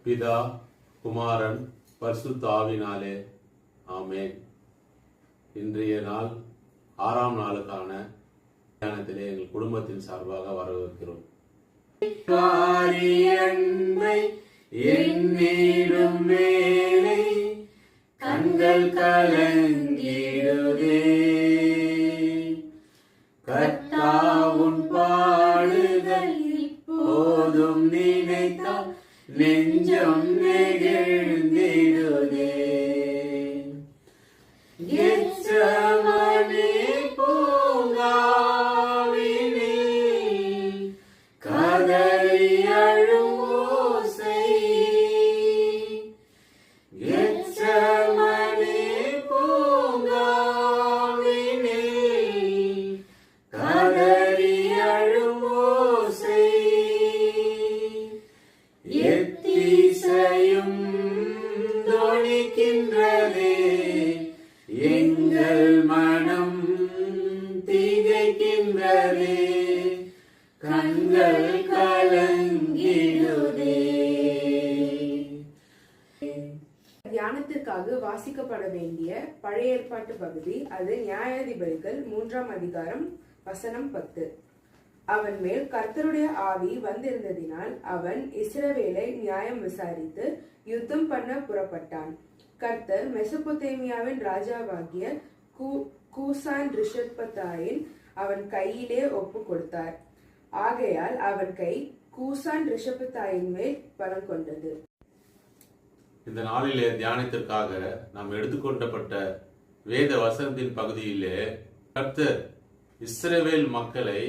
பிதா, குமாரன், பரிசுத்த ஆவினாலே ஆமென். இன்றைய நாள் 6ஆம் நாளுக்கான தியானத்திலே எங்கள் குடும்பத்தின் சார்பாக வரவேற்கிறோம். என்னிடும் வேலை கண்கள் கலங்கிடுதே, கர்த்தாவுன் பாடுகள் போதும் நினைத்தால் நெஞ்சம் நெகிழ்ந்திடுதே. கெத்செமனே பூங்காவினில் கதறி அழும் ஓசை, கெத்செமனே பூங்காவினில் கதறி அழும் ஓசை, எத்திசையும் தொனிக்கின்றதே, எங்கள் மனம் திகைக்கின்றதே, கண்கள் கலங்கிடுதே. தியானத்திற்காக வாசிக்கப்பட வேண்டிய பழைய ஏற்பாட்டு பகுதி, அது நியாயாதிபதிகள் 3ஆம் அதிகாரம் வசனம் 10. அவன் மேல் கர்த்தருடைய ஆவி வந்திருந்ததினால் அவன் இஸ்ரவேலை நியாயம் விசாரித்து யுத்தம் பண்ண புறப்பட்டான். கர்த்தர் மெசொப்பொத்தேமியாவின் ராஜாவாகிய கூசான் ரிஷத்பத்தாயின் அவன் கையிலே ஒப்பு கொடுத்தார். ஆகையால் அவன் கை கூசான் ரிஷபத்தாயின் மேல் பலம் கொண்டது. இந்த நாளிலே தியானத்திற்காக நாம் எடுத்துக்கொண்டப்பட்ட வேத வசனத்தின் பகுதியிலே கர்த்தர் இஸ்ரவேல் மக்களை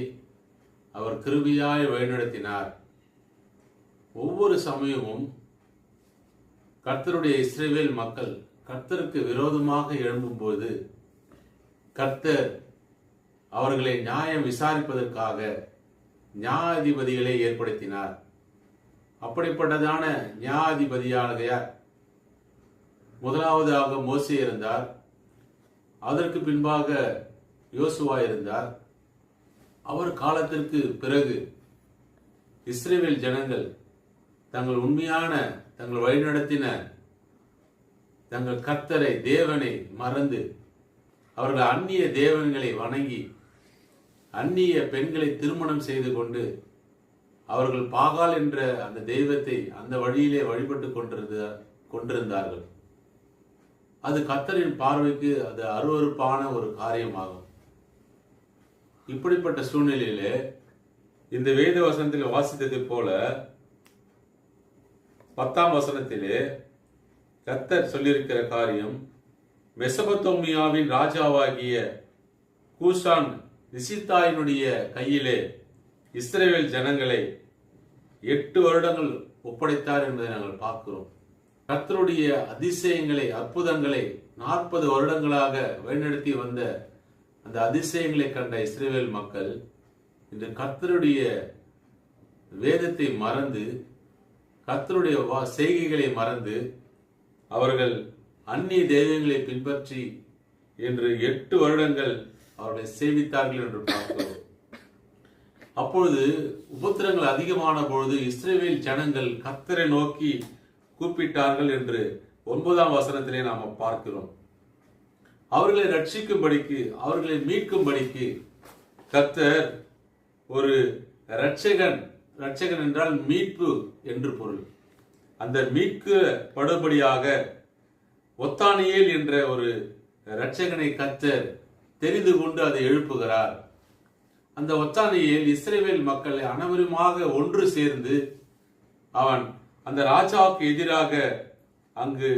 அவர் கிருபையாய் வழிநடத்தினார். ஒவ்வொரு சமயமும் கர்த்தருடைய இஸ்ரவேல் மக்கள் கர்த்தருக்கு விரோதமாக எழும்பும்போது கர்த்தர் அவர்களை நியாயம் விசாரிப்பதற்காக நியாயாதிபதிகளை ஏற்படுத்தினார். அப்படிப்பட்டதான நியாயாதிபதியானதையார் முதலாவதாக மோசே இருந்தார். அதற்கு பின்பாக யோசுவா இருந்தார். அவர் காலத்திற்கு பிறகு இஸ்ரவேல் ஜனங்கள் தங்கள் உண்மையான தங்கள் வழிநடத்தின தங்கள் கர்த்தரை தேவனை மறந்து அவர்கள் அந்நிய தேவன்களை வணங்கி அந்நிய பெண்களை திருமணம் செய்து கொண்டு அவர்கள் பாகால் என்ற அந்த தெய்வத்தை அந்த வழியிலே வழிபட்டு கொண்டிருந்தார்கள். அது கர்த்தரின் பார்வைக்கு அது அருவருப்பான ஒரு காரியமாகும். இப்படிப்பட்ட சூழ்நிலையிலே இந்த வேத வசனத்தில் வாசித்ததை போல 10ஆம் வசனத்திலே கர்த்தர் சொல்லியிருக்கிற காரியம், மெசொப்பொத்தேமியாவின் ராஜாவாகிய கூசான் ரிஷத்தாயினுடைய கையிலே இஸ்ரவேல் ஜனங்களை 8 வருடங்கள் ஒப்படைத்தார் என்பதை நாங்கள் பார்க்கிறோம். கர்த்தருடைய அதிசயங்களை அற்புதங்களை 40 வருடங்களாக வழிநடத்தி வந்த அந்த அதிசயங்களை கண்ட இஸ்ரவேல் மக்கள் இன்று கர்த்தருடைய வேதத்தை மறந்து கர்த்தருடைய செய்கைகளை மறந்து அவர்கள் அந்நிய தெய்வங்களை பின்பற்றி என்று 8 வருடங்கள் அவர்களை சேவித்தார்கள் என்று பார்க்கிறோம். அப்பொழுது உபத்திரங்கள் அதிகமான பொழுது இஸ்ரவேல் ஜனங்கள் கர்த்தரை நோக்கி கூப்பிட்டார்கள் என்று 9ஆம் வசனத்திலே நாம் பார்க்கிறோம். அவர்களை ரட்சிக்கும்படிக்கு அவர்களை மீட்கும்படிக்கு கர்த்தர் ஒரு ரட்சகன் என்றால் மீட்பு என்று பொருள். அந்த மீட்கப்படும்படியாக ஒத்தானியேல் என்ற ஒரு ரட்சகனை கர்த்தர் தெரிந்து கொண்டு அதை எழுப்புகிறார். அந்த ஒத்தானியேல் இஸ்ரவேல் மக்களை அனைவருமாக ஒன்று சேர்ந்து அவன் அந்த ராஜாவுக்கு எதிராக அங்கு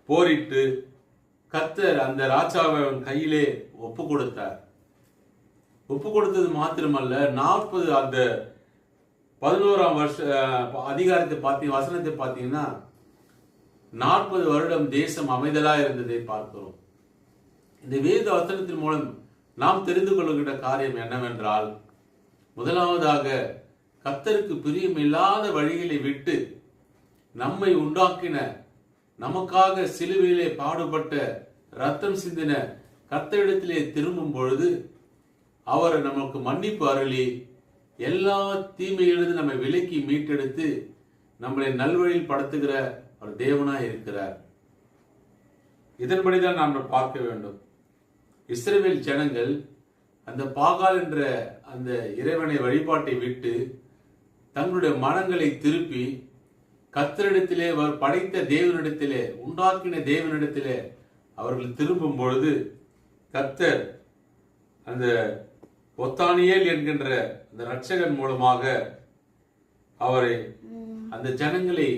போரிட்டு கர்த்தர் அந்த ராஜாவை அவன் கையிலே ஒப்பு கொடுத்தார். ஒப்பு கொடுத்தது மாத்திரமல்ல, 40 அந்த 11ஆம் அதிகாரத்தை வசனத்தை பார்த்தீங்கன்னா 40 வருடம் தேசம் அமைதலா இருந்ததை பார்க்கிறோம். இந்த வேத வசனத்தின் மூலம் நாம் தெரிந்து கொள்ளுகின்ற காரியம் என்னவென்றால், முதலாவதாக கர்த்தருக்கு பிரியமில்லாத வழிகளை விட்டு நம்மை உண்டாக்கின, நமக்காக சிலுவையிலே பாடுபட்ட ரத்தம் சிந்தின கர்த்தரிடத்திலே திரும்பும் பொழுது அவர் நமக்கு மன்னிப்பு அருளி எல்லா தீமையிலிருந்து நம்மை விலக்கி மீட்டெடுத்து நம்மளை நல்வழியில் படுத்துகிற ஒரு தேவனாய் இருக்கிறார். இதன்படிதான் நாம் பார்க்க வேண்டும். இஸ்ரவேல் ஜனங்கள் அந்த பாகால் என்ற அந்த இறைவனை வழிபாட்டை விட்டு தங்களுடைய மனங்களை திருப்பி கர்த்தரிடத்திலே, படைத்த தேவனிடத்திலே, உண்டாக்கின தேவனிடத்திலே அவர்கள் திரும்பும் பொழுது கர்த்தர் அந்த ஒத்தானியேல் என்கின்ற அந்த இரட்சகன் மூலமாக அவரை அந்த ஜனங்களை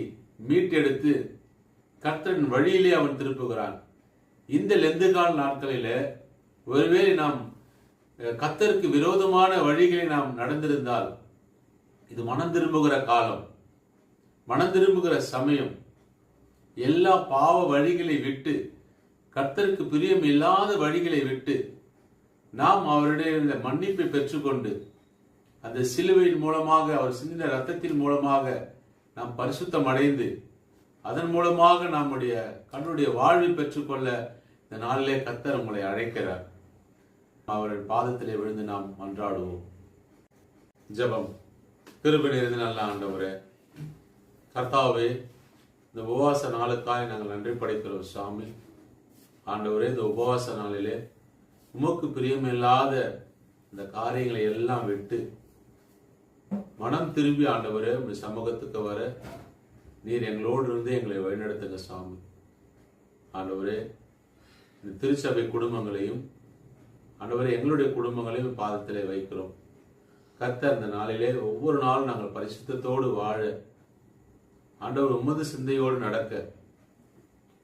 மீட்டெடுத்து கர்த்தரின் வழியிலே அவன் திருப்புகிறான். இந்த லெந்துகால நாட்களில ஒருவேளை நாம் கர்த்தருக்கு விரோதமான வழிகளை நாம் நடந்திருந்தால், இது மனம் திரும்புகிற காலம், மனம் திரும்புகிற சமயம். எல்லா பாவ வழிகளை விட்டு, கர்த்தருக்கு பிரியம் இல்லாத வழிகளை விட்டு நாம் அவருடைய மன்னிப்பை பெற்றுக்கொண்டு அந்த சிலுவையின் மூலமாக, அவர் சிந்தின ரத்தத்தின் மூலமாக நாம் பரிசுத்தம் அடைந்து அதன் மூலமாக நம்முடைய கண்ணுடைய வாழ்வை பெற்றுக்கொள்ள இந்த நாளிலே கர்த்தர் உங்களை அழைக்கிறார். அவருடைய பாதத்திலே விழுந்து நாம் மன்றாடுவோம். ஜெபம். கிருபை நிறைந்த நல்ல ஆண்டவரே, கர்த்தாவே, இந்த உபவாச நாளுக்காய் நாங்கள் நன்றி படைக்கிறோம் சாமி. ஆண்டவரே, இந்த உபவாச நாளிலே உமக்கு பிரியமில்லாத இந்த காரியங்களை எல்லாம் விட்டு மனம் திரும்பி ஆண்டவரே உங்க சமூகத்துக்கு வர நீர் எங்களோடு இருந்து எங்களை வழிநடத்துங்க சாமி. ஆண்டவரே, இந்த திருச்சபை குடும்பங்களையும் ஆண்டவரே எங்களுடைய குடும்பங்களையும் பாதத்திலே வைக்கிறோம். கர்த்தர் இந்த நாளிலே ஒவ்வொரு நாளும் நாங்கள் பரிசுத்தத்தோடு வாழ, ஆண்டவர் உமது சிந்தையோடு நடக்க,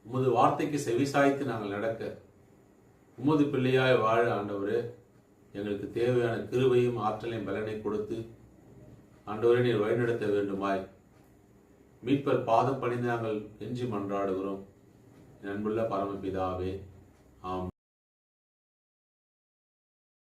உமது வார்த்தைக்கு செவிசாய்த்து நாங்கள் நடக்க, உமது பிள்ளையாய் வாழ ஆண்டவரே எங்களுக்கு தேவையான கிருபையும் ஆற்றலையும் பலனை கொடுத்து ஆண்டவரே நீர் வழிநடத்த வேண்டுமாய் மீட்பர் பாதம் பணிந்து நாங்கள் கெஞ்சி மன்றாடுகிறோம். அன்புள்ள பரமபிதாவே, ஆம்.